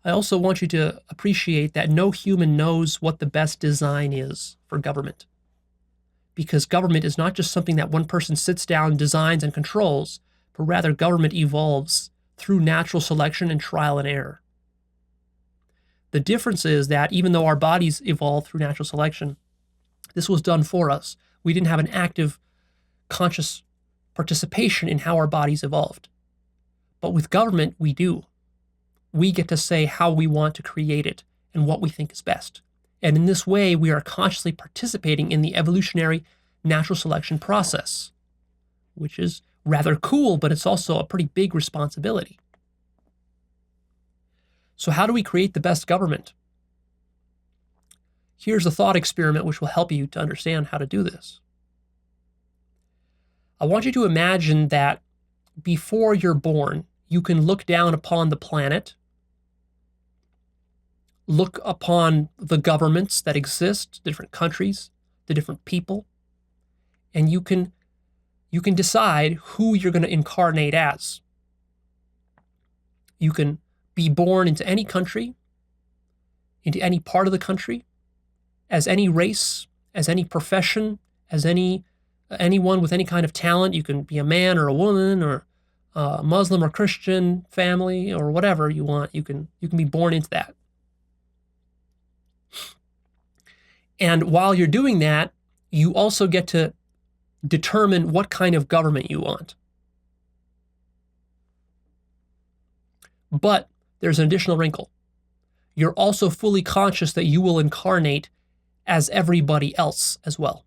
I also want you to appreciate that no human knows what the best design is for government. Because government is not just something that one person sits down, designs, and controls, but rather government evolves through natural selection and trial and error. The difference is that even though our bodies evolved through natural selection, this was done for us. We didn't have an active, conscious participation in how our bodies evolved. But with government, we do. We get to say how we want to create it and what we think is best. And in this way, we are consciously participating in the evolutionary natural selection process, which is rather cool, but it's also a pretty big responsibility. So how do we create the best government? Here's a thought experiment which will help you to understand how to do this. I want you to imagine that before you're born, you can look down upon the planet, look upon the governments that exist, the different countries, the different people, and you can decide who you're going to incarnate as. You can be born into any country, into any part of the country, as any race, as any profession, as anyone with any kind of talent. You can be a man or a woman or a Muslim or Christian family or whatever you want. You can be born into that. And while you're doing that, you also get to determine what kind of government you want. But there's an additional wrinkle. You're also fully conscious that you will incarnate as everybody else as well.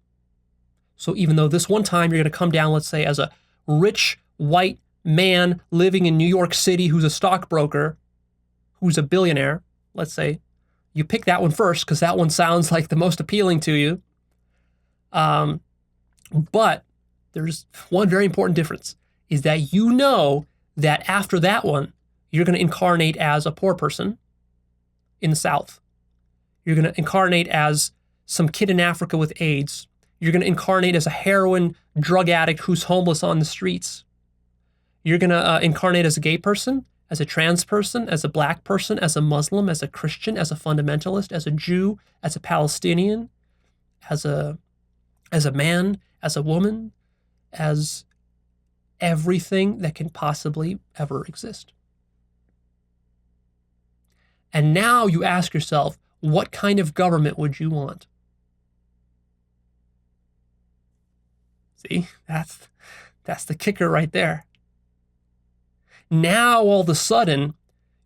So even though this one time you're going to come down, let's say, as a rich white man living in New York City who's a stockbroker, who's a billionaire, let's say, you pick that one first because that one sounds like the most appealing to you. But there's one very important difference, is that you know that after that one, you're going to incarnate as a poor person in the South. You're going to incarnate as some kid in Africa with AIDS. You're going to incarnate as a heroin drug addict who's homeless on the streets. You're going to incarnate as a gay person, as a trans person, as a black person, as a Muslim, as a Christian, as a fundamentalist, as a Jew, as a Palestinian, as a man, as a woman, as everything that can possibly ever exist. And now you ask yourself, what kind of government would you want? See, that's the kicker right there. Now, all of a sudden,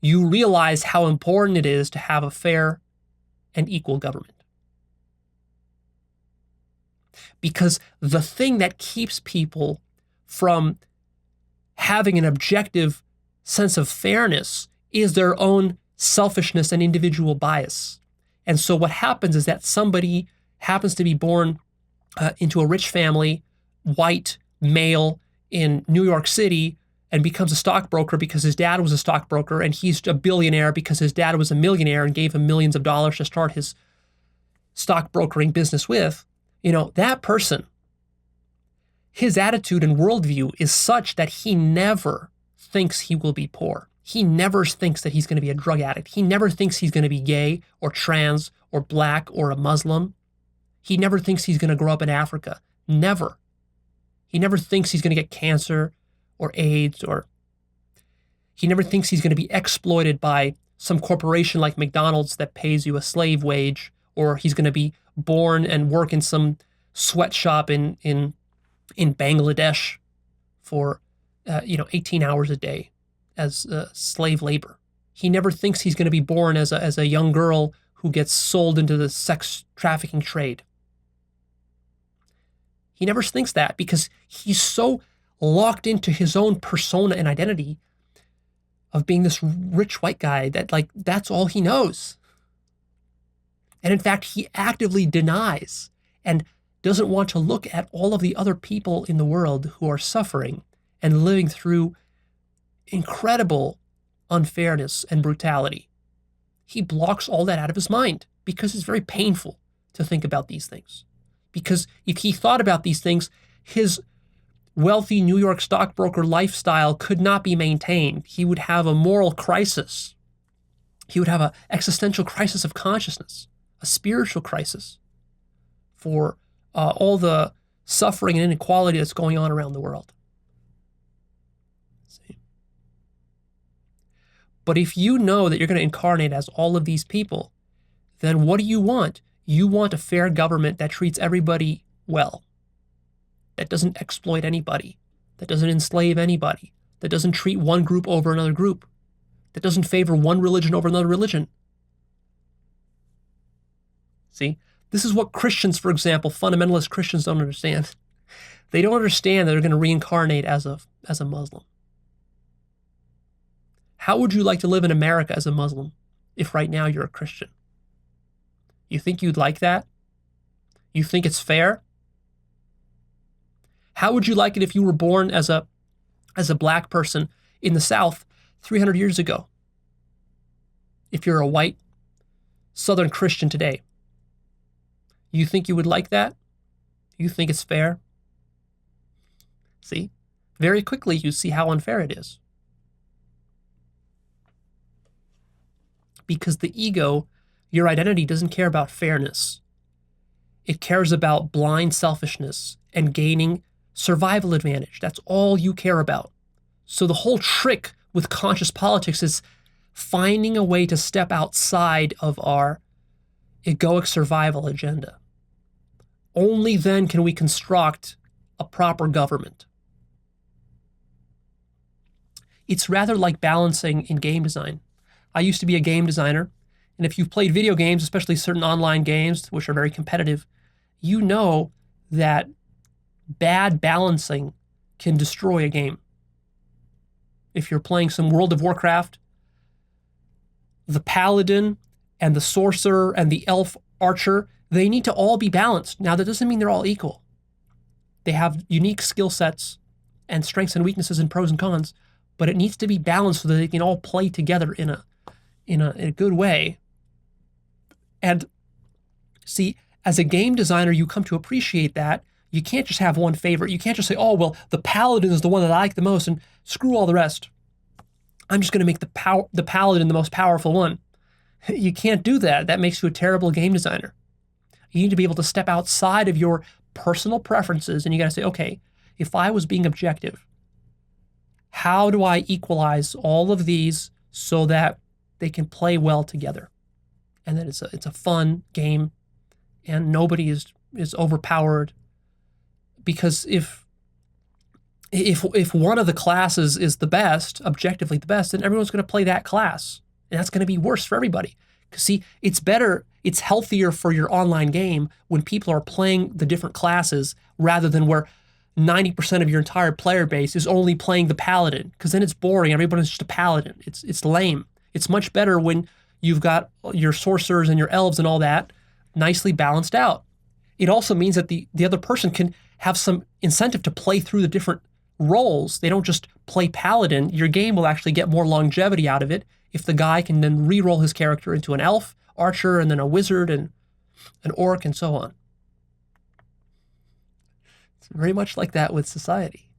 you realize how important it is to have a fair and equal government. Because the thing that keeps people from having an objective sense of fairness is their own selfishness and individual bias. And so what happens is that somebody happens to be born into a rich family, white, male, in New York City, and becomes a stockbroker because his dad was a stockbroker, and he's a billionaire because his dad was a millionaire and gave him millions of dollars to start his stockbrokering business with. You know, that person, his attitude and worldview is such that he never thinks he will be poor. He never thinks that he's going to be a drug addict. He never thinks he's going to be gay or trans or black or a Muslim. He never thinks he's going to grow up in Africa. Never. He never thinks he's going to get cancer or AIDS, or he never thinks he's going to be exploited by some corporation like McDonald's that pays you a slave wage, or he's going to be born and work in some sweatshop in Bangladesh for 18 hours a day as slave labor. He never thinks he's going to be born as a young girl who gets sold into the sex trafficking trade. He never thinks that because he's so locked into his own persona and identity of being this rich white guy that, like, that's all he knows. And in fact, he actively denies and doesn't want to look at all of the other people in the world who are suffering and living through incredible unfairness and brutality. He blocks all that out of his mind because it's very painful to think about these things. Because if he thought about these things, his wealthy New York stockbroker lifestyle could not be maintained. He would have a moral crisis. He would have an existential crisis of consciousness, a spiritual crisis for all the suffering and inequality that's going on around the world. See? But if you know that you're going to incarnate as all of these people, then what do you want? You want a fair government that treats everybody well, that doesn't exploit anybody, that doesn't enslave anybody, that doesn't treat one group over another group, that doesn't favor one religion over another religion. See, this is what Christians, for example, fundamentalist Christians don't understand. They don't understand that they're going to reincarnate as a Muslim. How would you like to live in America as a Muslim if right now you're a Christian? You think you'd like that? You think it's fair? How would you like it if you were born as a black person in the South 300 years ago? If you're a white Southern Christian today, you think you would like that? You think it's fair? See? Very quickly you see how unfair it is. Because the ego, your identity, doesn't care about fairness. It cares about blind selfishness and gaining survival advantage. That's all you care about. So the whole trick with conscious politics is finding a way to step outside of our egoic survival agenda. Only then can we construct a proper government. It's rather like balancing in game design. I used to be a game designer, and if you've played video games, especially certain online games, which are very competitive, you know that bad balancing can destroy a game. If you're playing some World of Warcraft, the paladin and the sorcerer and the elf archer, they need to all be balanced. Now, that doesn't mean they're all equal. They have unique skill sets and strengths and weaknesses and pros and cons, but it needs to be balanced so that they can all play together in a good way. And see, as a game designer, you come to appreciate that. You can't just have one favorite. You can't just say, oh, well, the paladin is the one that I like the most and screw all the rest. I'm just going to make the paladin the most powerful one. You can't do that. That makes you a terrible game designer. You need to be able to step outside of your personal preferences, and you got to say, okay, if I was being objective, how do I equalize all of these so that they can play well together? And then it's a fun game, and nobody is overpowered. Because if one of the classes is the best, objectively the best, then everyone's going to play that class, and that's going to be worse for everybody. Because see, it's healthier for your online game when people are playing the different classes rather than where 90% of your entire player base is only playing the paladin, because then it's boring. Everybody's just a paladin. It's lame. It's much better when you've got your sorcerers and your elves and all that nicely balanced out. It also means that the other person can have some incentive to play through the different roles. They don't just play paladin. Your game will actually get more longevity out of it if the guy can then re-roll his character into an elf, archer, and then a wizard and an orc and so on. It's very much like that with society.